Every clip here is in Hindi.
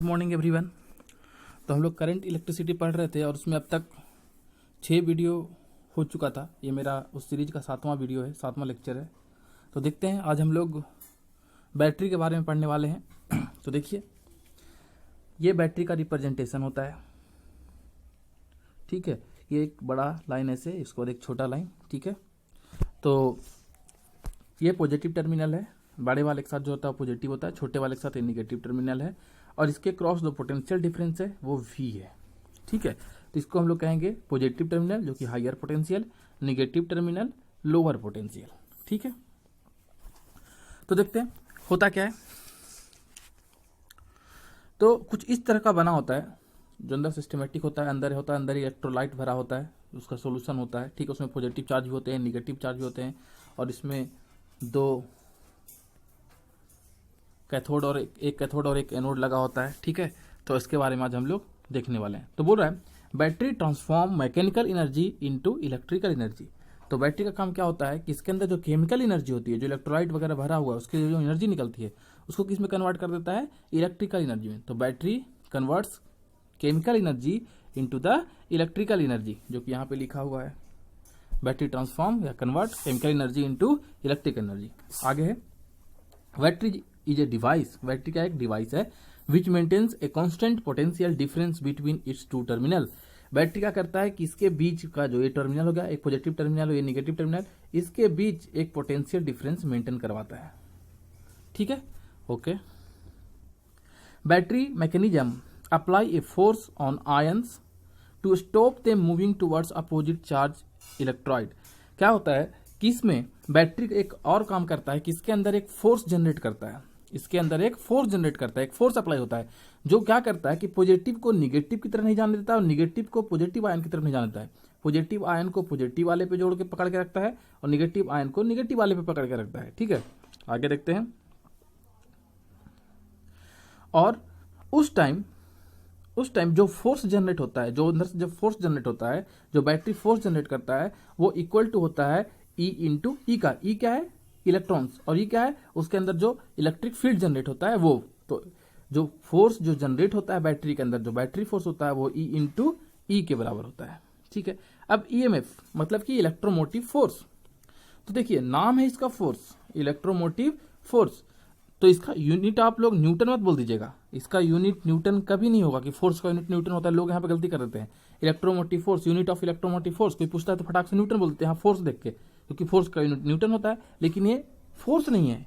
Good morning everyone. तो हम लोग करंट इलेक्ट्रिसिटी पढ़ रहे थे और उसमें अब तक 6 वीडियो हो चुका था। ये मेरा उस सीरीज का 7वां वीडियो है, 7वां लेक्चर है। तो देखते हैं, आज हम लोग बैटरी के बारे में पढ़ने वाले हैं। तो देखिए, ये बैटरी का रिप्रेजेंटेशन होता है, ठीक है। ये एक बड़ा लाइन ऐसे, इसको एक छोटा लाइन, ठीक है। तो ये पॉजिटिव टर्मिनल है, बड़े वाले के साथ जो होता है पॉजिटिव होता है, छोटे वाले के साथ ये निगेटिव टर्मिनल है, और इसके क्रॉस जो पोटेंशियल डिफरेंस है वो V है, ठीक है। तो इसको हम लोग कहेंगे पॉजिटिव टर्मिनल जो कि higher potential, negative terminal lower potential, ठीक है। तो देखते हैं होता क्या है। तो कुछ इस तरह का बना होता है, जो अंदर सिस्टमेटिक होता है, अंदर इलेक्ट्रोलाइट भरा होता है, उसका सोल्यूशन होता है, ठीक है। उसमें पॉजिटिव चार्ज भी होते हैं, निगेटिव चार्ज भी होते हैं, और इसमें दो कैथोड और एक कैथोड और एक एनोड लगा होता है, ठीक है। तो इसके बारे में आज हम लोग देखने वाले हैं। तो बोल रहा है battery transform mechanical energy into electrical energy. तो बैटरी का काम क्या होता है कि इसके अंदर जो केमिकल एनर्जी होती है, जो इलेक्ट्रोलाइट वगैरह भरा हुआ है, उसकी जो एनर्जी निकलती है उसको किस में कन्वर्ट कर देता है, इलेक्ट्रिकल एनर्जी में। तो battery converts chemical energy into the electrical energy, जो कि यहाँ पे लिखा हुआ है। बैटरी ट्रांसफॉर्म या convert chemical energy into electrical energy. आगे है battery is a device. Battery का एक डिवाइस है which maintains a constant potential difference between its two terminal. Battery क्या करता है कि इसके बीच का जो ये टर्मिनल हो गया, एक पॉजिटिव टर्मिनल हो, ये निगेटिव टर्मिनल, इसके बीच एक पोटेंशियल डिफरेंस मेंटेन करवाता है, ठीक है, okay. Battery mechanism apply a force on ions to stop them moving towards opposite charge electrode. क्या होता है कि इसमें बैटरी एक और काम करता है कि इसके अंदर एक फोर्स जनरेट करता है, इसके अंदर एक फोर्स जनरेट करता है, एक फोर्स अप्लाई होता है, जो क्या करता है कि पॉजिटिव को निगेटिव की तरफ नहीं जाने देता है और निगेटिव को पॉजिटिव आयन की तरफ नहीं जाने देता है। पॉजिटिव आयन को पॉजिटिव वाले पे जोड़ के पकड़ के रखता है और निगेटिव आयन को निगेटिव वाले पे पकड़ के रखता है, ठीक है। आगे देखते हैं। और उस टाइम जो फोर्स जनरेट होता है, जो अंदर से जो फोर्स जनरेट होता है, जो बैटरी फोर्स जनरेट करता है, वो इक्वल टू होता है E इंटू ई का। ई क्या है, इलेक्ट्रॉन्स, और ये क्या है, उसके अंदर जो इलेक्ट्रिक फील्ड जनरेट होता है वो। तो जो फोर्स जो जनरेट होता है बैटरी के अंदर, जो बैटरी फोर्स होता है वो E इंटू ई के बराबर होता है, ठीक है। अब EMF मतलब कि इलेक्ट्रोमोटिव फोर्स। तो देखिए, नाम है इसका फोर्स, इलेक्ट्रोमोटिव फोर्स। तो इसका यूनिट आप लोग न्यूटन मत बोल दीजिएगा, इसका यूनिट न्यूटन कभी नहीं होगा कि फोर्स का यूनिट न्यूटन होता है। लोग यहाँ पे गलती कर देते हैं। Electromotive force, unit of electromotive force, कोई पूछता है तो फटाक से न्यूटन बोलते हैं, हाँ फोर्स देख के, क्योंकि फोर्स का यूनिट न्यूटन होता है। लेकिन ये फोर्स नहीं है,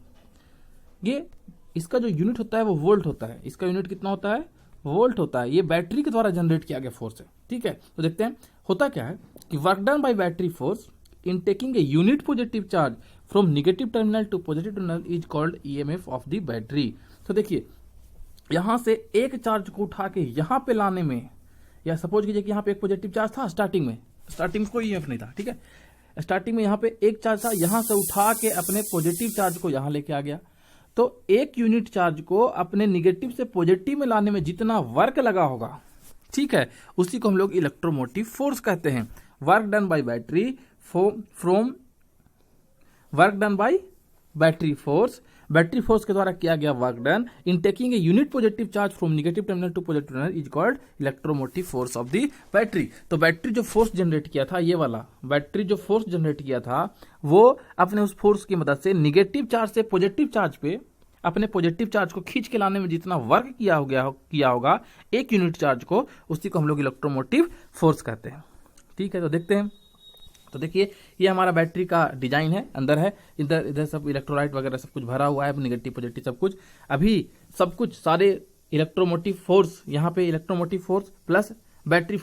ये इसका जो यूनिट होता है वो वोल्ट होता है। इसका यूनिट कितना होता है, वोल्ट होता है। ये बैटरी के द्वारा जनरेट किया गया फोर्स है, ठीक है। तो देखते हैं होता क्या है कि work done by battery force in taking a unit positive charge from negative terminal to positive terminal is called EMF of the battery। तो देखिए, यहां से एक चार्ज को उठा के यहां पे लाने में, या सपोज कीजिए कि यहां पे एक पॉजिटिव चार्ज था स्टार्टिंग में कोई EMF नहीं था, ठीक है। स्टार्टिंग में यहां पे एक चार्ज था, यहां से उठा के अपने पॉजिटिव चार्ज को यहां लेके आ गया। तो एक यूनिट चार्ज को अपने निगेटिव से पॉजिटिव में लाने में जितना वर्क लगा होगा, ठीक है, उसी को हम लोग इलेक्ट्रोमोटिव फोर्स कहते हैं। Work done by battery from work done by battery force, battery force के द्वारा किया गया work done in taking a unit positive charge from negative terminal to positive terminal is called electromotive force of the battery. तो बैटरी जो फोर्स जनरेट किया था, ये वाला बैटरी जो फोर्स जनरेट किया था, वो अपने उस फोर्स की मदद से निगेटिव चार्ज से पॉजिटिव चार्ज पे अपने पॉजिटिव चार्ज को खींच के लाने में जितना वर्क किया होगा एक यूनिट चार्ज को, उसी को हम लोग इलेक्ट्रोमोटिव फोर्स कहते हैं, ठीक है। तो देखते हैं। तो देखिए, ये हमारा बैटरी का डिजाइन है, अंदर है, इधर सब इलेक्ट्रोलाइट वगैरह सब कुछ भरा हुआ है, निगेटिव पॉजिटिव सब कुछ। अभी सब कुछ सारे इलेक्ट्रोमोटिव फोर्स, यहाँ पे electromotive force plus battery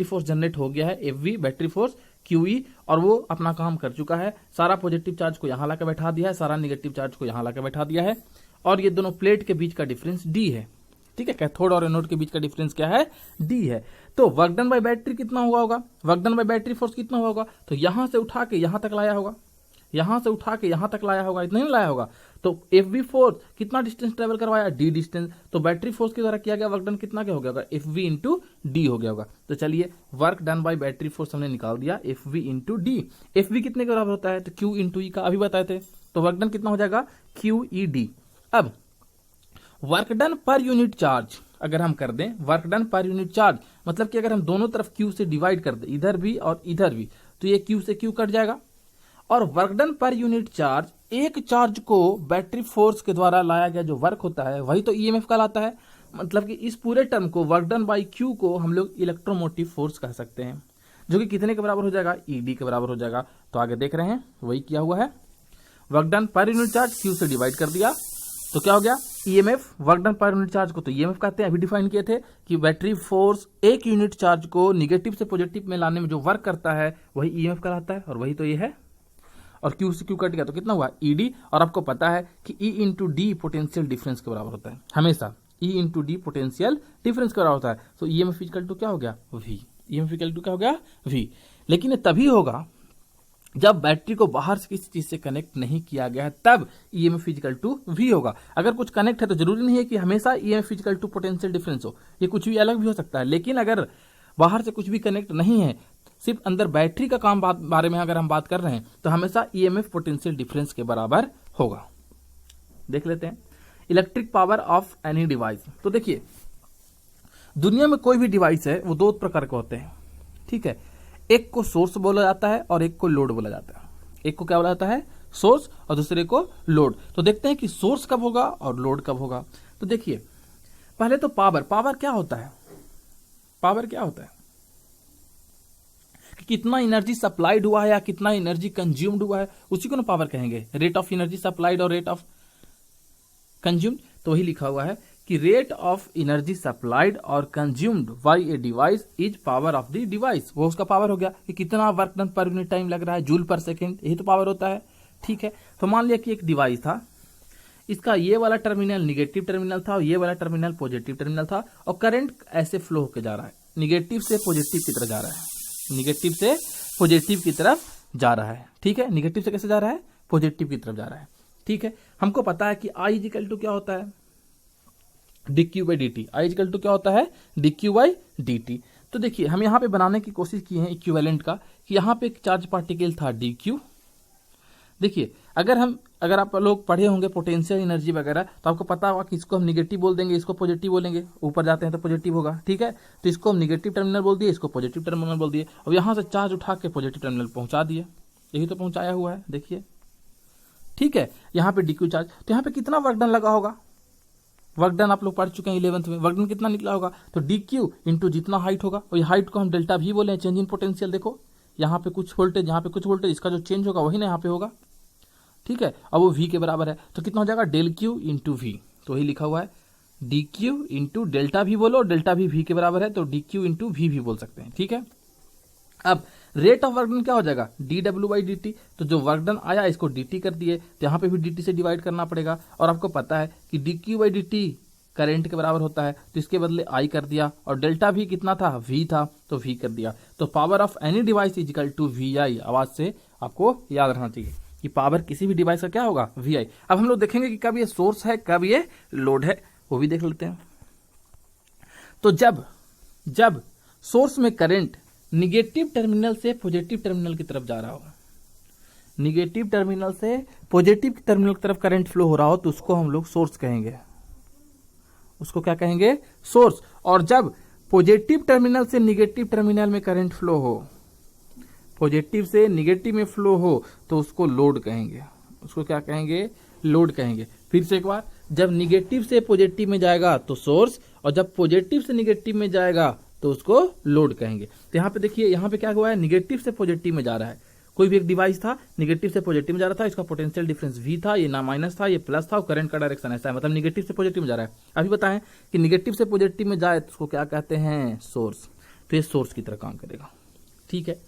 force generate हो गया है, FV बैटरी फोर्स QE, और वो अपना काम कर चुका है। सारा पॉजिटिव चार्ज को यहाँ लाकर बैठा दिया है, सारा निगेटिव चार्ज को यहाँ लाकर बैठा दिया है, और ये दोनों प्लेट के बीच का डिफरेंस D है, ठीक है। कैथोड और एनोड के बीच का डिफरेंस क्या है, D है। तो वर्क डन बाय बैटरी कितना हुआ होगा, work done by battery force कितना हुआ होगा, तो यहां से उठा के यहां तक लाया होगा, यहां से उठा के यहां तक लाया होगा, इतना ही लाया होगा। तो FV फोर्स कितना डिस्टेंस ट्रेवल करवाया, D डिस्टेंस। तो बैटरी फोर्स के द्वारा किया गया वर्क डन कितना क्या हो गया होगा, FV इंटू D हो गया होगा। तो चलिए, work done by battery force हमने निकाल दिया, FV इंटू D। FV कितने के बराबर होता है, तो Q इंटू E का अभी बताए थे। तो वर्क डन कितना हो जाएगा, QED। अब work done per unit charge, अगर हम कर दें, work done per unit charge, मतलब कि अगर हम दोनों तरफ Q से डिवाइड कर दें, इधर भी और इधर भी, तो ये Q से Q कट जाएगा। और work done per unit charge, एक चार्ज को बैटरी फोर्स के द्वारा लाया गया जो वर्क होता है वही तो ईएमएफ कहलाता है। मतलब कि इस पूरे टर्म को वर्क डन बाई क्यू को हम लोग इलेक्ट्रोमोटिव फोर्स कह सकते हैं, जो कि कितने के बराबर हो जाएगा, ईडी के बराबर हो जाएगा। तो आगे देख रहे हैं वही किया हुआ है, work done per unit charge Q से डिवाइड कर दिया तो क्या हो गया, EMF. Work done per unit charge को तो ईएमएफ कहते हैं, अभी डिफाइन किए थे कि बैटरी फोर्स एक यूनिट चार्ज को निगेटिव से पॉजिटिव में लाने में जो वर्क करता है वही ईएमएफ कहलाता है, और वही तो ये है। और क्यू से क्यू कट गया तो कितना हुआ, ईडी। और आपको पता है कि E into D potential difference के बराबर होता है, हमेशा E into D potential difference के बराबर होता है। तो ईएमएफ इक्वल टू क्या हो गया, वी। ईएमएफ इक्वल टू क्या हो गया, वी। लेकिन ये तभी होगा जब बैटरी को बाहर से किसी चीज से कनेक्ट नहीं किया गया है, तब ईएमएफ इक्वल टू वी होगा। अगर कुछ कनेक्ट है तो जरूरी नहीं है कि हमेशा EMF equal to potential difference हो, ये कुछ भी अलग भी हो सकता है। लेकिन अगर बाहर से कुछ भी कनेक्ट नहीं है, सिर्फ अंदर बैटरी का काम बारे में अगर हम बात कर रहे हैं, तो हमेशा ईएमएफ पोटेंशियल डिफरेंस के बराबर होगा। देख लेते हैं electric power of any device. तो देखिए दुनिया में कोई भी डिवाइस है वो दो प्रकार के होते हैं, ठीक है। एक को सोर्स बोला जाता है और एक को लोड बोला जाता है। एक को क्या बोला जाता है, सोर्स, और दूसरे को लोड। तो देखते हैं कि सोर्स कब होगा और लोड कब होगा। तो देखिए पहले तो पावर क्या होता है, पावर क्या होता है कि कितना एनर्जी सप्लाइड हुआ है या कितना एनर्जी कंज्यूम्ड हुआ है, उसी को ना पावर कहेंगे। रेट ऑफ एनर्जी सप्लाइड और रेट ऑफ कंज्यूम्ड, तो वही लिखा हुआ है कि रेट ऑफ एनर्जी सप्लाइड और consumed by a device is power of the device. वो उसका पावर हो गया कि कितना work done per unit time लग रहा है, जूल पर सेकेंड, यही तो पावर होता है, ठीक है। तो मान लिया कि एक डिवाइस था, इसका ये वाला टर्मिनल निगेटिव टर्मिनल था और ये वाला टर्मिनल पॉजिटिव टर्मिनल था, और करंट ऐसे फ्लो होकर जा रहा है, निगेटिव से पॉजिटिव की तरफ जा रहा है, निगेटिव से पॉजिटिव की तरफ जा रहा है, ठीक है। निगेटिव से कैसे जा रहा है, पॉजिटिव की तरफ जा रहा है, ठीक है। हमको पता है कि आई इक्वल टू क्या होता है, d q by d t. I equal to क्या होता है, d q by d t. तो देखिए हम यहां पे बनाने की कोशिश की है इक्विवेलेंट का, कि यहां पे एक चार्ज पार्टिकल था डी क्यू। देखिए अगर आप लोग पढ़े होंगे पोटेंशियल एनर्जी वगैरह, तो आपको पता होगा कि इसको हम निगेटिव बोल देंगे, इसको पॉजिटिव बोलेंगे, ऊपर जाते हैं तो पॉजिटिव होगा, ठीक है। तो इसको हम निगेटिव टर्मिनल बोल दिए, इसको पॉजिटिव टर्मिनल बोल दिए, और यहां से चार्ज उठा के पॉजिटिव टर्मिनल पहुंचा दिए, यही तो पहुंचाया हुआ है, देखिए, ठीक है। यहाँ पे डीक्यू चार्ज, तो यहाँ पे कितना वर्क डन लगा होगा, वर्क डन आप लोग पढ़ चुके हैं 11th में, वर्क डन कितना निकला होगा, तो डी क्यू इंटू जितना हाइट होगा, और ये हाइट को हम डेल्टा भी बोले हैं, चेंज इन पोटेंशियल। देखो यहाँ पे कुछ वोल्टेज, यहाँ पे कुछ वोल्टेज, इसका जो चेंज होगा वही ना यहाँ पे होगा, ठीक है। अब वो वी के बराबर है, तो कितना हो जाएगा, डेल क्यू इंटू वी। तो वही लिखा हुआ है डी क्यू इंटू डेल्टा भी बोलो, डेल्टा भी वी के बराबर है, तो डी क्यू इंटू वी भी बोल सकते हैं, ठीक है। अब रेट ऑफ वर्क डन क्या हो जाएगा, डी डब्ल्यू बाई डी टी। तो जो वर्क डन आया इसको डी टी कर दिए, तो यहाँ पे भी डी टी से डिवाइड करना पड़ेगा। और आपको पता है कि D q by d T current के बराबर होता है, तो इसके बदले आई कर दिया, और डेल्टा भी कितना था, वी था, तो वी कर दिया। तो power of any device is equal to V I. आवाज से आपको याद रखना चाहिए कि पावर किसी भी डिवाइस का क्या होगा, वी आई। अब हम लोग देखेंगे कि कब ये सोर्स है कब ये लोड है, वो भी देख लेते हैं। तो जब सोर्स में करंट निगेटिव टर्मिनल से पॉजिटिव टर्मिनल की तरफ जा रहा हो, निगेटिव टर्मिनल से पॉजिटिव टर्मिनल की तरफ करंट फ्लो हो रहा हो, तो उसको हम लोग सोर्स कहेंगे, उसको क्या कहेंगे, सोर्स। और जब पॉजिटिव टर्मिनल से निगेटिव टर्मिनल में करंट फ्लो हो, पॉजिटिव से निगेटिव में फ्लो हो, तो उसको लोड कहेंगे, उसको क्या कहेंगे, लोड कहेंगे। फिर से एक बार, जब निगेटिव से पॉजिटिव में जाएगा तो सोर्स, और जब पॉजिटिव से निगेटिव में जाएगा तो उसको लोड कहेंगे। तो यहाँ पे देखिए, यहाँ पे क्या हुआ है, निगेटिव से पॉजिटिव में जा रहा है, कोई भी एक डिवाइस था निगेटिव से पॉजिटिव में जा रहा था, इसका पोटेंशियल डिफरेंस वी था, ये ना माइनस था, ये प्लस था, और करंट का डायरेक्शन ऐसा है, मतलब निगेटिव से पॉजिटिव में जा रहा है। अभी बताएं कि निगेटिव से पॉजिटिव में जाए तो उसको क्या कहते हैं, सोर्स। तो ये सोर्स की तरह काम करेगा, ठीक है।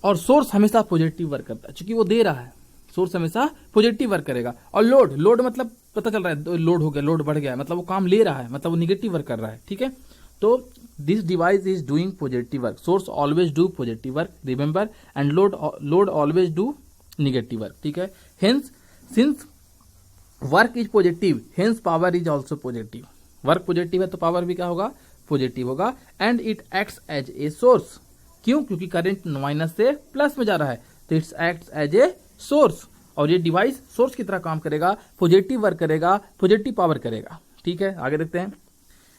और सोर्स हमेशा पॉजिटिव वर्क करता है, क्योंकि वो दे रहा है, सोर्स हमेशा पॉजिटिव वर्क करेगा। और लोड मतलब पता चल रहा है लोड हो गया, लोड बढ़ गया है, मतलब वो काम ले रहा है, मतलब वो निगेटिव वर्क कर रहा है, ठीक है। तो this device is doing positive work, source always do positive work, remember, and load always do negative work, ठीक है। Hence since work is positive, hence power is also positive. Work positive है तो पावर भी क्या होगा, पॉजिटिव होगा। And it acts as a source, क्यों, क्योंकि करंट माइनस से प्लस में जा रहा है, तो it's acts as a source. और ये डिवाइस सोर्स की तरह काम करेगा, पॉजिटिव वर्क करेगा, पॉजिटिव पावर करेगा, ठीक है, आगे देखते हैं।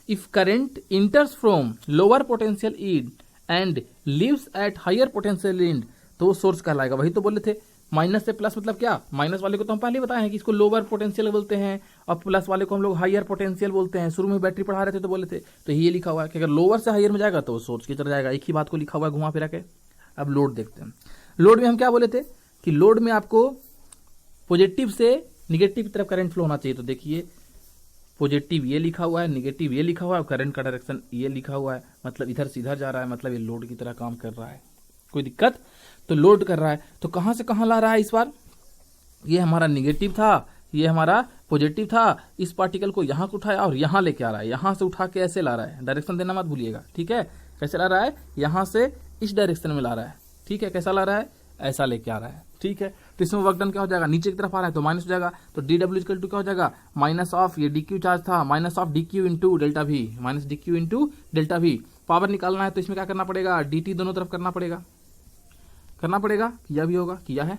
If current enters from lower potential end and leaves at higher potential end, तो वो सोर्स कहलाएगा। वही तो बोले थे, माइनस से प्लस मतलब क्या, माइनस वाले को तो हम पहले बताए हैं कि इसको लोअर पोटेंशियल बोलते हैं और प्लस वाले को हम लोग हायर पोटेंशियल बोलते हैं। शुरू में बैटरी पढ़ा रहे थे तो बोले थे, तो ये लिखा हुआ है कि अगर लोअर से हायर में जाएगा तो वो सोर्स की तरफ जाएगा। एक ही बात को लिखा हुआ है घुमा फिरा के। अब लोड देखते हैं। लोड में हम क्या बोले थे कि लोड में आपको पॉजिटिव से निगेटिव की तरफ करंट फ्लो होना चाहिए। तो देखिए पॉजिटिव ये लिखा हुआ है, निगेटिव ये लिखा हुआ है, करंट का डायरेक्शन ये लिखा हुआ है, मतलब इधर से इधर जा रहा है, मतलब ये लोड की तरह काम कर रहा है। कोई दिक्कत? तो लोड कर रहा है तो कहां से कहां ला रहा है इस बार? ये हमारा निगेटिव था, ये हमारा पॉजिटिव था, इस पार्टिकल को यहां से उठाया और यहां लेके आ रहा है। यहां से उठा के ऐसे ला रहा है, डायरेक्शन देना मत भूलिएगा, ठीक है। कैसे ला रहा है? यहां से इस डायरेक्शन में ला रहा है, ठीक है। कैसा ला रहा है? ऐसा लेके आ रहा है, ठीक है। तो इसमें वर्क डन क्या हो जाएगा? नीचे की तरफ आ रहा है तो माइनस हो जाएगा, तो डी डब्ल्यू इक्वल टू क्या हो जाएगा? माइनस ऑफ ये डी क्यू चार्ज था, minus of D Q into delta we, minus D Q into delta we. Power निकालना है तो इसमें क्या करना पड़ेगा? डी टी दोनों तरफ करना पड़ेगा, किया भी होगा, किया है।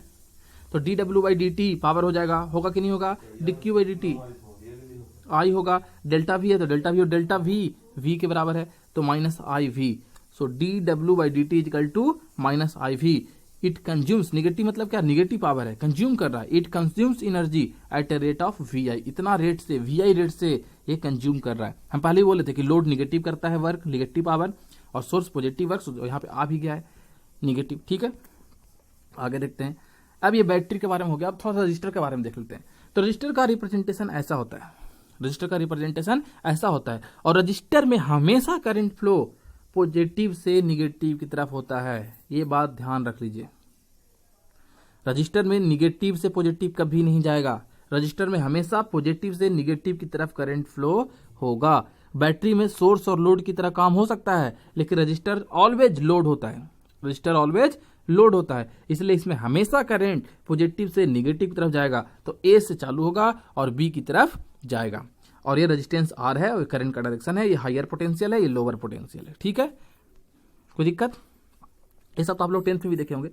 तो डी डब्ल्यू बाई डी टी पावर हो जाएगा, होगा कि नहीं होगा? D q by d t I होगा, डेल्टा वी है तो डेल्टा वी और डेल्टा वी वी के बराबर है तो minus I V. So d डब्ल्यू by d t equal to minus I V. It consumes, negative मतलब क्या? निगेटिव पावर है, कंज्यूम कर रहा है। It consumes energy at a rate of V आई, इतना रेट से, वी आई रेट से ये कंज्यूम कर रहा है। हम पहले ही बोले थे कि लोड निगेटिव करता है वर्क, निगेटिव पावर, और सोर्स पॉजिटिव वर्क, यहाँ पे आ भी गया है निगेटिव, ठीक है। आगे देखते हैं। अब ये बैटरी के बारे में हो गया, अब थोड़ा सा रजिस्टर के बारे में देख लेते हैं। तो रजिस्टर का रिप्रेजेंटेशन ऐसा होता है, रजिस्टर का रिप्रेजेंटेशन ऐसा होता है, और रजिस्टर में हमेशा करंट फ्लो पॉजिटिव से निगेटिव की तरफ होता है। ये बात ध्यान रख लीजिए, रजिस्टर में निगेटिव से पॉजिटिव कभी नहीं जाएगा, रजिस्टर में हमेशा पॉजिटिव से निगेटिव की तरफ करंट फ्लो होगा। बैटरी में सोर्स और लोड की तरह काम हो सकता है, लेकिन रजिस्टर ऑलवेज लोड होता है, रजिस्टर ऑलवेज लोड होता है, इसलिए इसमें हमेशा करंट पॉजिटिव से निगेटिव की तरफ जाएगा। तो ए से चालू होगा और बी की तरफ जाएगा, और ये रेजिस्टेंस आर है और करंट का डायरेक्शन है, ये हायर पोटेंशियल है, ये लोअर पोटेंशियल है, ठीक है। कोई दिक्कत? ये सब तो आप लोग 10th में भी देखे होंगे।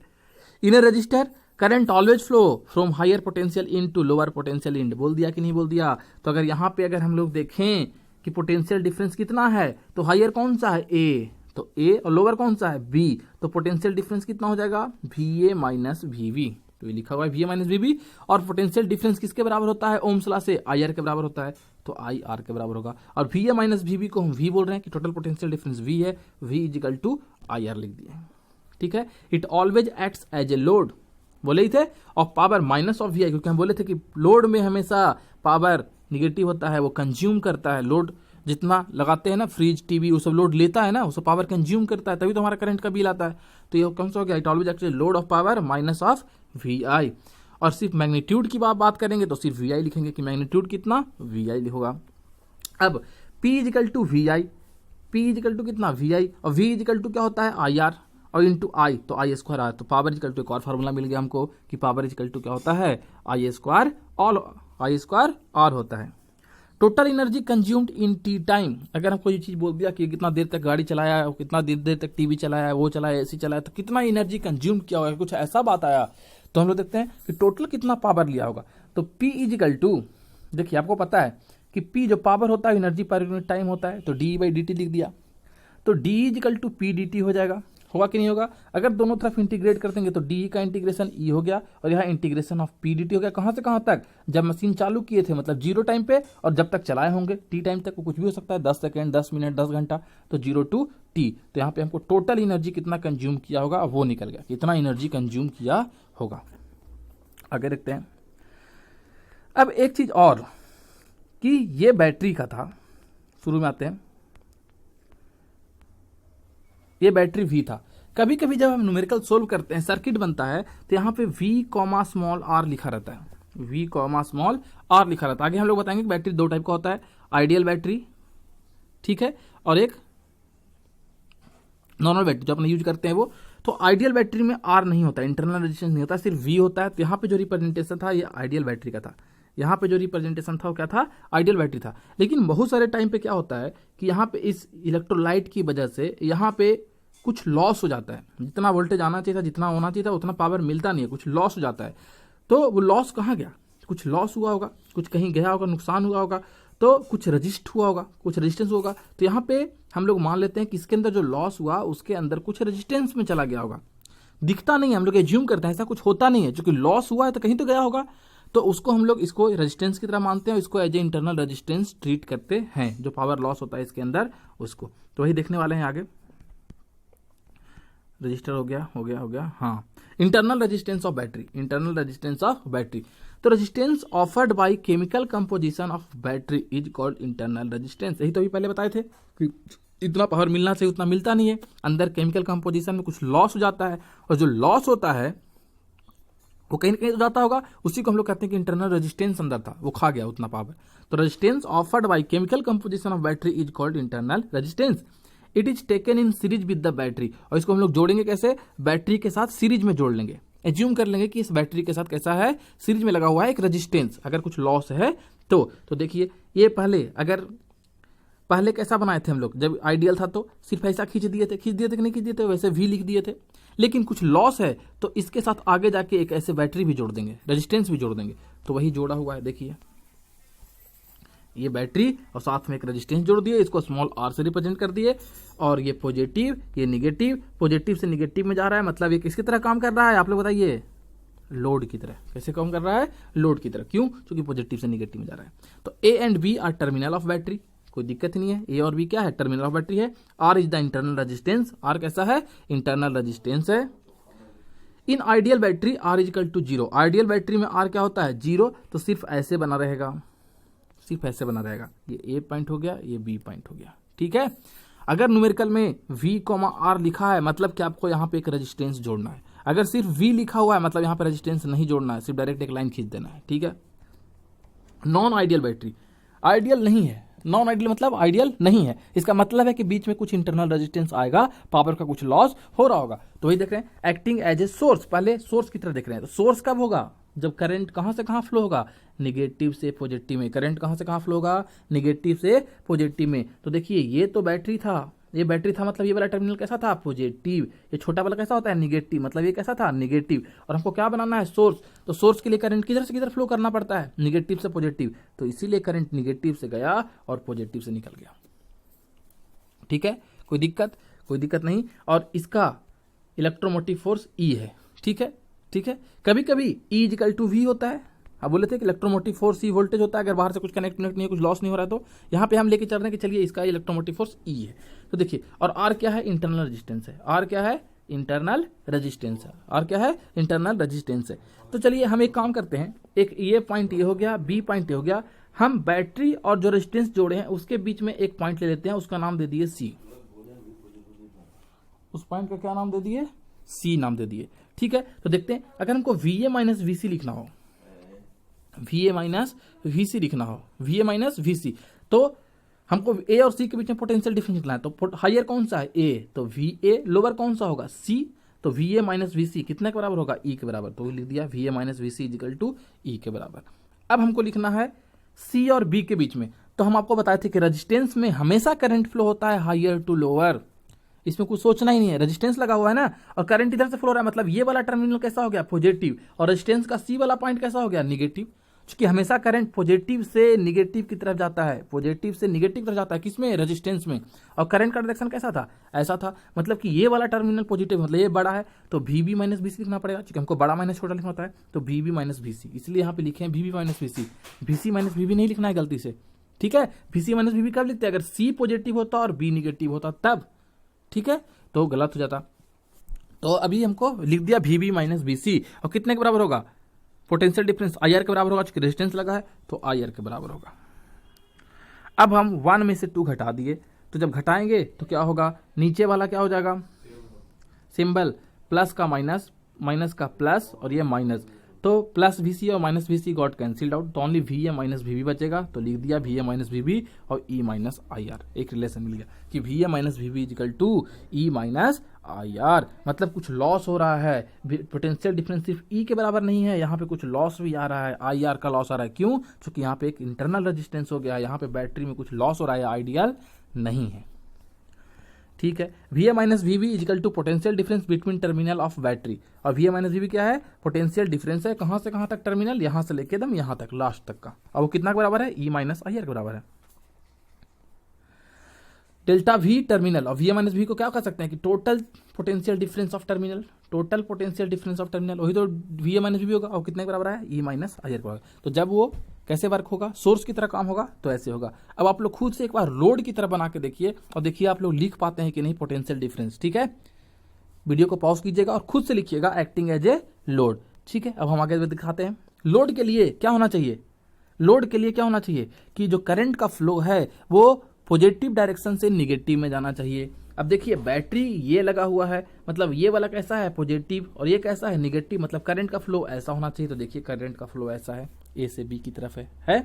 In a resistor current always flow from higher potential into lower potential in, बोल दिया कि नहीं बोल दिया? तो अगर यहाँ पे अगर हम लोग देखें कि पोटेंशियल डिफरेंस कितना है, तो हायर कौन सा है? ए, तो ए, और लोअर कौन सा है? बी, तो पोटेंशियल डिफरेंस कितना हो जाएगा? V A minus V V, तो ये लिखा हुआ है V A minus V V. और पोटेंशियल डिफरेंस किसके बराबर होता है? ओम्स लॉ से आई आर के बराबर होता है, तो आई आर के बराबर होगा। और V A minus V V को हम वी बोल रहे हैं कि टोटल पोटेंशियल डिफरेंस वी है, V is equal to I R लिख दिए, ठीक है। It always acts as a load, बोले ही थे, of power minus of V I, क्योंकि हम बोले थे कि लोड में हमेशा पावर निगेटिव होता है, वो कंज्यूम करता है। लोड जितना लगाते हैं ना, फ्रिज टीवी, वो सब लोड लेता है ना, वो सब पावर कंज्यूम करता है, तभी तो हमारा करंट का बिल आता है। तो ये कौन सा हो गया? It always acts load of power minus of V I. और सिर्फ मैग्नीट्यूड की बात करेंगे तो सिर्फ वी आई लिखेंगे कि मैग्नीट्यूड कितना? वी आई होगा। अब P is equal to V I, P is equal to कितना? वी आई, और V इज इक्वल टू क्या होता है? आई आर, और इंटू आई, तो आई स्क्वायर आर। तो पावर इक्वल टू एक और फार्मूला मिल गया हमको कि पावर इक्वल टू क्या होता है? I square all, I square R होता है। Total energy consumed in T time, अगर हम कोई चीज बोल दिया कि कितना देर तक गाड़ी चलाया है, कितना देर तक टीवी चलाया है, वो चलाया, एसी चलाया, तो कितना एनर्जी कंज्यूम किया होगा, कुछ ऐसा बात आया तो हम लोग देखते हैं कि टोटल कितना पावर लिया होगा। तो P इज इक्वल टू, देखिए आपको पता है कि P जो पावर होता है एनर्जी पर यूनिट टाइम होता है, तो डी बाई डी टी लिख दिया, तो d is equal to P d t हो जाएगा, होगा कि नहीं होगा? अगर दोनों तरफ इंटीग्रेट कर देंगे तो डी का इंटीग्रेशन ई हो गया, और यहाँ integration of P d t हो गया। कहाँ से कहाँ तक? जब मशीन चालू किए थे, मतलब जीरो टाइम पे, और जब तक चलाए होंगे टी टाइम तक, वो कुछ भी हो सकता है, 10 सेकेंड, 10 मिनट, 10 घंटा, तो 0 टू टी। तो यहाँ पे हमको टोटल एनर्जी कितना कंज्यूम किया होगा वो निकल गया, कितना एनर्जी कंज्यूम किया होगा। आगे देखते हैं। अब एक चीज और कि ये बैटरी का था, शुरू में आते हैं, ये बैटरी वी था। कभी कभी जब हम न्यूमेरिकल सोल्व करते हैं, सर्किट बनता है, तो यहाँ पे V कॉमा स्मॉल आर लिखा रहता है, V कॉमा स्मॉल आर लिखा रहता है। आगे हम लोग बताएंगे कि बैटरी दो टाइप का होता है, आइडियल बैटरी, ठीक है, और एक नॉर्मल बैटरी जो अपने यूज करते हैं वो। तो आइडियल बैटरी में आर नहीं होता, इंटरनल रेजिस्टेंस नहीं होता, सिर्फ वी होता है। तो यहाँ पे जो रिप्रेजेंटेशन था ये आइडियल बैटरी का था, यहाँ पे जो रिप्रेजेंटेशन था वो क्या था? आइडियल बैटरी था। लेकिन बहुत सारे टाइम पे क्या होता है कि यहाँ पे इस इलेक्ट्रोलाइट की वजह से यहाँ पे कुछ लॉस हो जाता है, जितना वोल्टेज आना चाहिए था, जितना होना चाहिए था, उतना पावर मिलता नहीं है, कुछ लॉस हो जाता है। तो वो लॉस कहाँ गया? कुछ लॉस हुआ होगा, कुछ कहीं गया होगा, नुकसान हुआ होगा। तो कुछ रजिस्ट हुआ होगा, कुछ रेजिस्टेंस होगा। तो यहाँ पे हम लोग मान लेते हैं कि इसके अंदर जो लॉस हुआ उसके अंदर कुछ रेजिस्टेंस में चला गया होगा। दिखता नहीं है, हम लोग एज्यूम करते हैं, ऐसा कुछ होता नहीं है, क्योंकि लॉस हुआ है तो कहीं तो गया होगा। तो उसको हम लोग इसको रेजिस्टेंस की तरह मानते हैं, इसको as a internal resistance treat करते हैं, जो पावर लॉस होता है इसके अंदर उसको। तो वही देखने वाले हैं आगे। रजिस्टर हो गया। हाँ, internal resistance of battery, internal resistance of battery. तो resistance offered by chemical composition of battery is called internal resistance. यही तो अभी पहले बताए थे कि इतना पावर मिलना चाहिए, उतना मिलता नहीं है, अंदर केमिकल कंपोजिशन में कुछ लॉस हो जाता है, और जो लॉस होता है वो कहीं ना कहीं हो जाता होगा, उसी को हम लोग कहते हैं कि इंटरनल रेजिस्टेंस अंदर था, वो खा गया उतना पावर। तो resistance offered by chemical composition of battery is called internal resistance. It is taken in series with the battery. और इसको हम लोग जोड़ेंगे कैसे? बैटरी के साथ सीरीज में जोड़ लेंगे। एज्यूम कर लेंगे कि इस बैटरी के साथ कैसा है, सीरीज में लगा हुआ है एक रेजिस्टेंस, अगर कुछ लॉस है तो देखिए ये पहले कैसा बनाए थे हम लोग, जब आइडियल था तो सिर्फ ऐसा खींच दिए थे कि नहीं खींच दिए थे, वैसे भी लिख दिए थे। लेकिन कुछ लॉस है तो इसके साथ आगे जाके एक ऐसे बैटरी भी जोड़ देंगे, रेजिस्टेंस भी जोड़ देंगे। तो वही जोड़ा हुआ है, देखिए ये बैटरी और साथ में एक रेजिस्टेंस जोड़ दिए, इसको स्मॉल r से रिप्रेजेंट कर दिए, और ये पॉजिटिव, ये निगेटिव, पॉजिटिव से निगेटिव में जा रहा है, मतलब ये किसकी तरह काम कर रहा है आप लोग बताइए? लोड की तरह। कैसे काम कर रहा है? लोड की तरह। क्यों? क्योंकि पॉजिटिव से निगेटिव में जा रहा है। तो A and B are terminal of battery, कोई दिक्कत नहीं है। ए और बी क्या है? टर्मिनल ऑफ बैटरी है। R is the internal resistance, R कैसा है? इंटरनल रेजिस्टेंस है। In ideal battery R equal to 0, ideal battery में आर क्या होता है? 0। तो सिर्फ ऐसे बना रहेगा, सिर्फ ऐसे बना रहेगा। ये ए पॉइंट हो गया, ये बी पॉइंट हो गया, ठीक है। अगर न्यूमेरिकल में V, R लिखा है मतलब कि आपको यहाँ पे एक रेजिस्टेंस जोड़ना है। अगर सिर्फ V लिखा हुआ है मतलब यहाँ पे रेजिस्टेंस नहीं जोड़ना है, सिर्फ डायरेक्ट एक लाइन खींच देना है, ठीक है। नॉन आइडियल बैटरी, आइडियल नहीं है, नॉन आइडियल मतलब आइडियल नहीं है, इसका मतलब है कि बीच में कुछ इंटरनल रेजिस्टेंस आएगा, पावर का कुछ लॉस हो रहा होगा। तो वही देख रहे हैं, एक्टिंग एज ए सोर्स, पहले सोर्स की तरह देख रहे हैं। तो सोर्स कब होगा? जब करंट कहां से कहां फ्लो होगा? निगेटिव से पॉजिटिव में। करंट कहां से कहां फ्लो होगा? निगेटिव से पॉजिटिव में। तो देखिए ये तो बैटरी था, ये बैटरी था मतलब ये वाला टर्मिनल कैसा था? पॉजिटिव। ये छोटा वाला कैसा होता है? निगेटिव, मतलब ये कैसा था? निगेटिव। और हमको क्या बनाना है? सोर्स। तो सोर्स के लिए करंट किधर से किधर फ्लो करना पड़ता है? निगेटिव से पॉजिटिव। तो इसीलिए करंट निगेटिव से गया और पॉजिटिव से निकल गया, ठीक है। कोई दिक्कत? कोई दिक्कत नहीं। और इसका इलेक्ट्रोमोटिव फोर्स E है, ठीक है, ठीक है। कभी कभी E इजिकल टू V होता है। अब बोले थे कि इलेक्ट्रोमोटिव फोर्स E वोल्टेज होता है, अगर बाहर से कुछ कनेक्ट नहीं है, कुछ लॉस नहीं हो रहा है। तो यहाँ पे हम लेके चल रहे हैं कि चलिए इसका इलेक्ट्रोमोटिव फोर्स E है। तो देखिए, और R क्या है? इंटरनल रेजिस्टेंस है। R क्या है? इंटरनल रेजिस्टेंस है। R क्या है? इंटरनल रेजिस्टेंस है। तो चलिए हम एक काम करते हैं, एक ये पॉइंट ये हो गया, बी पॉइंट ये हो गया, हम बैटरी और जो रेजिस्टेंस जोड़े हैं उसके बीच में एक पॉइंट ले लेते हैं, उसका नाम दे दिए C। उस पॉइंट का क्या नाम दे दिए? C नाम दे दिए, ठीक है। तो देखते हैं, अगर हमको VA माइनस VC लिखना हो, VA माइनस VC लिखना हो, VA माइनस VC, तो हमको A और C के बीच में पोटेंशियल डिफरेंस निकलना है। तो हायर कौन सा है? A, तो VA। लोअर कौन सा होगा? C। तो VA माइनस VC कितने के बराबर होगा? E के बराबर। तो लिख दिया VA minus VC equal to E के बराबर। अब हमको लिखना है C और B के बीच में। तो हम आपको बताए थे कि रेजिस्टेंस में हमेशा करंट फ्लो होता है हायर टू लोअर, इसमें कुछ सोचना ही नहीं है। रेजिस्टेंस लगा हुआ है ना, और करंट इधर से फ्लो रहा है, मतलब ये वाला टर्मिनल कैसा हो गया? पॉजिटिव। और रेजिस्टेंस का C वाला पॉइंट कैसा हो गया? निगेटिव। क्योंकि हमेशा करंट पॉजिटिव से निगेटिव की तरफ जाता है, पॉजिटिव से निगेटिव की तरफ जाता है, किसमें? रेजिस्टेंस में। और करंट का डायरेक्शन कैसा था? ऐसा था, मतलब कि ये वाला टर्मिनल पॉजिटिव, मतलब ये बड़ा है, तो VB माइनस VC लिखना पड़ेगा, क्योंकि हमको बड़ा माइनस छोटा लिखना होता है। तो VB माइनस VC, इसलिए यहाँ पे लिखे हैं VB minus VC। VC minus VB नहीं लिखना है गलती से, ठीक है। VC माइनस VB कब लिखते हैं? अगर C पॉजिटिव होता और B निगेटिव होता तब, ठीक है, तो गलत हो जाता। तो अभी हमको लिख दिया VB माइनस VC, और कितने के बराबर होगा? पोटेंशियल डिफरेंस IR के बराबर होगा, क्योंकि रेजिस्टेंस लगा है तो IR के बराबर होगा। अब हम 1 में से 2 घटा दिए, तो जब घटाएंगे तो क्या होगा? नीचे वाला क्या हो जाएगा? सिंबल, प्लस का माइनस, माइनस का प्लस, और ये माइनस, तो प्लस VC और minus VC got cancelled out, तो ओनली VA माइनस VB बचेगा। तो लिख दिया VA माइनस VB और E माइनस IR। एक रिलेशन मिल गया कि VA minus VB equal to E minus IR, मतलब कुछ लॉस हो रहा है। पोटेंशियल डिफरेंस सिर्फ E के बराबर नहीं है, यहाँ पे कुछ लॉस भी आ रहा है, IR का लॉस आ रहा है। क्यों? क्योंकि यहाँ पे एक इंटरनल रेजिस्टेंस हो गया, यहाँ पे बैटरी में कुछ लॉस हो रहा है, आइडियल नहीं है। ठीक है। V A minus V B is equal to potential difference between terminal of battery. और V A minus V B क्या है? पोटेंशियल डिफरेंस है कहाँ से कहाँ तक? टर्मिनल, यहाँ से लेके एकदम यहाँ तक, लास्ट तक का। और वो कितना के बराबर है? ई माइनस आई आर के बराबर है। डेल्टा वी टर्मिनल और वी ए माइनस वी को क्या कह सकते हैं कि total potential difference of terminal. Total potential difference of terminal वही तो वी ए माइनस वी होगा। और कितने के बराबर है? ई माइनस आई आर के बराबर। तो जब वो कैसे वर्क होगा? सोर्स की तरह काम होगा तो ऐसे होगा। अब आप लोग खुद से एक बार लोड की तरह बना के देखिए और देखिए आप लोग लिख पाते हैं कि नहीं पोटेंशियल डिफरेंस। ठीक है, वीडियो को पॉज कीजिएगा और खुद से लिखिएगा एक्टिंग एज ए लोड। ठीक है, अब हम आगे दिखाते हैं। लोड के लिए क्या होना चाहिए? लोड के लिए क्या होना चाहिए कि जो करंट का फ्लो है वो पॉजिटिव डायरेक्शन से निगेटिव में जाना चाहिए। अब देखिए बैटरी ये लगा हुआ है, मतलब ये वाला कैसा है? पॉजिटिव, और ये कैसा है? निगेटिव, मतलब करंट का फ्लो ऐसा होना चाहिए। तो देखिए करंट का फ्लो ऐसा है, ए से बी की तरफ है?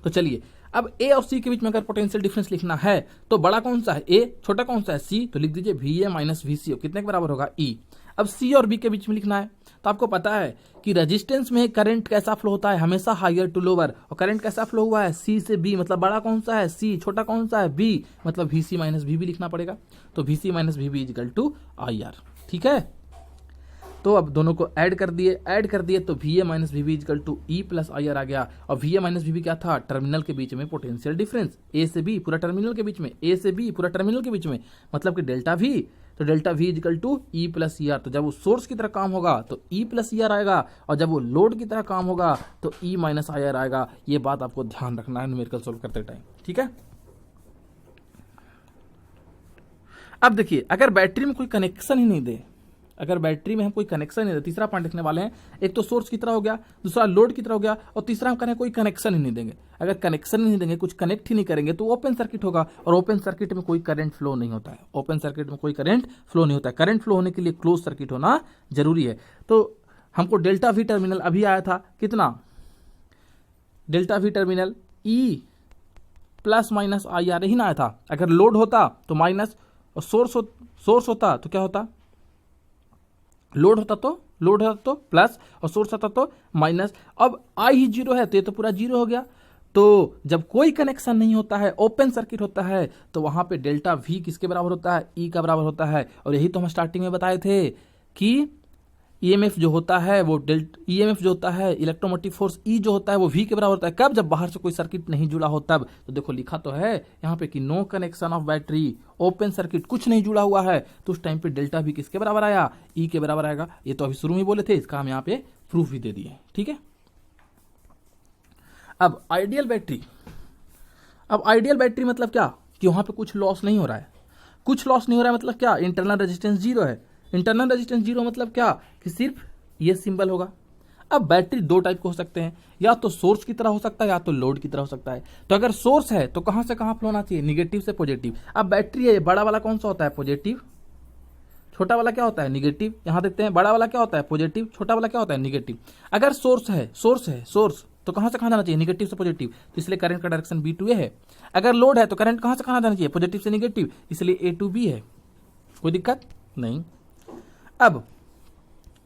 तो चलिए अब ए और सी के बीच में अगर पोटेंशियल डिफरेंस लिखना है तो बड़ा कौन सा है? ए, छोटा कौन सा है? सी। तो लिख दीजिए वी ए माइनस वी सी, कितने के बराबर होगा? ई। अब सी और बी के बीच में लिखना है तो आपको पता है कि रेजिस्टेंस में करंट कैसा फ्लो होता है? हमेशा हायर टू लोअर। और करंट कैसा फ्लो हुआ है? सी से बी, मतलब बड़ा कौन सा है? सी। छोटा कौन सा है? बी, मतलब V C minus V B लिखना पड़ेगा। तो V C minus V B is equal to I R. ठीक है, तो अब दोनों को ऐड कर दिए तो V A minus V B is equal to E plus I R आ गया। और V A minus V B क्या था? टर्मिनल के बीच में पोटेंशियल डिफरेंस, ए से बी पूरा टर्मिनल के बीच में, ए से बी पूरा टर्मिनल के बीच में, मतलब कि डेल्टा वी। तो delta V equal to E plus E R. तो जब वो सोर्स की तरह काम होगा तो ई प्लस ई आर आएगा, और जब वो लोड की तरह काम होगा तो ई माइनस आई आर आएगा। ये बात आपको ध्यान रखना है न्यूमेरिकल सोल्व करते टाइम। ठीक है, अब देखिए अगर बैटरी में कोई कनेक्शन ही नहीं दे, अगर बैटरी में हम कोई कनेक्शन नहीं दे, तीसरा पॉइंट लिखने वाले हैं। एक तो सोर्स की तरह हो गया, दूसरा लोड की तरह हो गया, और तीसरा हम करें कोई कनेक्शन ही नहीं देंगे। अगर कनेक्शन ही नहीं देंगे, कुछ कनेक्ट ही नहीं करेंगे तो ओपन सर्किट होगा, और ओपन सर्किट में कोई करंट फ्लो नहीं होता है। ओपन सर्किट में कोई करंट फ्लो नहीं होता है। करंट फ्लो होने के लिए क्लोज सर्किट होना जरूरी है। तो हमको डेल्टा वी टर्मिनल अभी आया था कितना? Delta V terminal E plus minus I R ही ना आया था। अगर लोड होता तो माइनस, और सोर्स होता तो क्या होता? लोड होता तो प्लस, और सोर्स होता तो माइनस। अब आई ही जीरो है तो ये तो पूरा जीरो हो गया। तो जब कोई कनेक्शन नहीं होता है, ओपन सर्किट होता है, तो वहां पे डेल्टा वी किसके बराबर होता है? ई का बराबर होता है। और यही तो हम स्टार्टिंग में बताए थे कि ईएमएफ जो होता है वो ईएमएफ जो होता है, इलेक्ट्रोमोटिव फोर्स ई जो होता है वो वी के बराबर होता है। कब? जब बाहर से कोई सर्किट नहीं जुड़ा हो तब। तो देखो लिखा तो है यहाँ पे कि no connection of battery, open circuit, कुछ नहीं जुड़ा हुआ है, तो उस टाइम पे डेल्टा वी किसके बराबर आया? ई के बराबर आएगा। ये तो अभी शुरू में बोले थे, इसका हम यहाँ पे प्रूफ भी दे दिए। ठीक है, अब आइडियल बैटरी। अब आइडियल बैटरी मतलब क्या? कि वहां पे कुछ लॉस नहीं हो रहा है। कुछ लॉस नहीं हो रहा है मतलब क्या? इंटरनल रेजिस्टेंस जीरो है। इंटरनल रेजिस्टेंस जीरो मतलब क्या? कि सिर्फ ये सिंबल होगा। अब बैटरी दो टाइप के हो सकते हैं, या तो सोर्स की तरह हो सकता है या तो लोड की तरह हो सकता है। तो अगर सोर्स है तो कहां से कहां फ्लो होना चाहिए? निगेटिव से पॉजिटिव। अब बैटरी है, बड़ा वाला कौन सा होता है? पॉजिटिव। छोटा वाला क्या होता है? निगेटिव। यहां देखते हैं बड़ा वाला क्या होता है? पॉजिटिव। छोटा वाला क्या होता है? निगेटिव। अगर सोर्स तो कहां से कहां जाना चाहिए? निगेटिव से पॉजिटिव, तो इसलिए करंट का डायरेक्शन बी टू ए है। अगर लोड है तो करंट कहां से कहां जाना चाहिए? पॉजिटिव से निगेटिव, इसलिए ए टू बी है। कोई दिक्कत नहीं। अब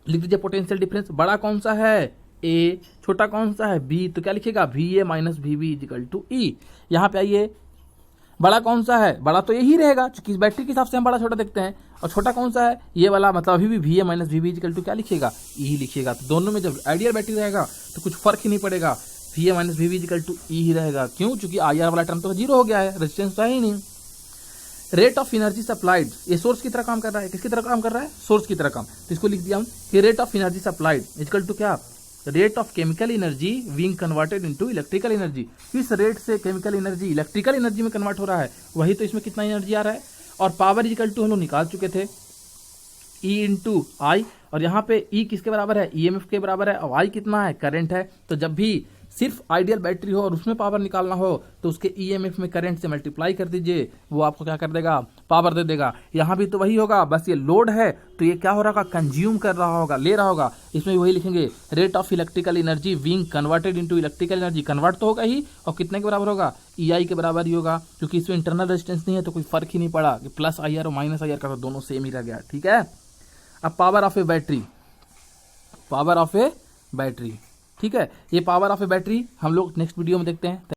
लिख दीजिए पोटेंशियल डिफरेंस। बड़ा कौन सा है? ए। छोटा कौन सा है? बी। तो क्या लिखेगा? V A minus V B is equal to E. यहां पे आइए, बड़ा कौन सा है? बड़ा तो यही रहेगा, क्योंकि बैटरी के हिसाब से हम बड़ा छोटा देखते हैं। और छोटा कौन सा है? ये वाला, मतलब अभी भी V A minus V B is equal to क्या लिखिएगा? ई लिखिएगा। तो दोनों में जब आइडियल बैटरी रहेगा तो कुछ फर्क ही नहीं पड़ेगा, V A minus V B is equal to E ही रहेगा। क्यों? क्योंकि आई आर वाला टर्म तो जीरो हो गया है, रेजिस्टेंस तो है ही नहीं। रेट ऑफ एनर्जी सप्लाइड, ये सोर्स की तरह काम कर रहा है। किसकी तरह काम कर रहा है? सोर्स की तरह काम। तो इसको लिख दिया हम कि rate of energy supplied equal to क्या? Rate of chemical energy being converted into electrical energy. किस रेट से केमिकल एनर्जी इलेक्ट्रिकल एनर्जी में कन्वर्ट हो रहा है, वही तो इसमें कितना एनर्जी आ रहा है। और पावर इक्वल टू हम लोग निकाल चुके थे, ई इंटू आई। और यहाँ पे ई किसके बराबर है? ईएमएफ के बराबर है। और आई कितना है? करंट है। तो जब भी सिर्फ आइडियल बैटरी हो और उसमें पावर निकालना हो तो उसके ईएमएफ में करंट से मल्टीप्लाई कर दीजिए, वो आपको क्या कर देगा? पावर दे देगा। यहाँ भी तो वही होगा, बस ये लोड है तो ये क्या हो रहा होगा? कंज्यूम कर रहा होगा, ले रहा होगा। इसमें भी वही लिखेंगे, rate of electrical energy being converted into electrical energy. Convert तो होगा ही, और कितने के बराबर होगा? ईआई के बराबर ही होगा, क्योंकि इसमें इंटरनल रेजिस्टेंस नहीं है तो कोई फर्क ही नहीं पड़ा कि प्लस आई आर और माइनस आई आर का, तो दोनों सेम ही रह गया। ठीक है, अब power of A battery, power of A battery. ठीक है, ये पावर ऑफ ए बैटरी हम लोग नेक्स्ट वीडियो में देखते हैं।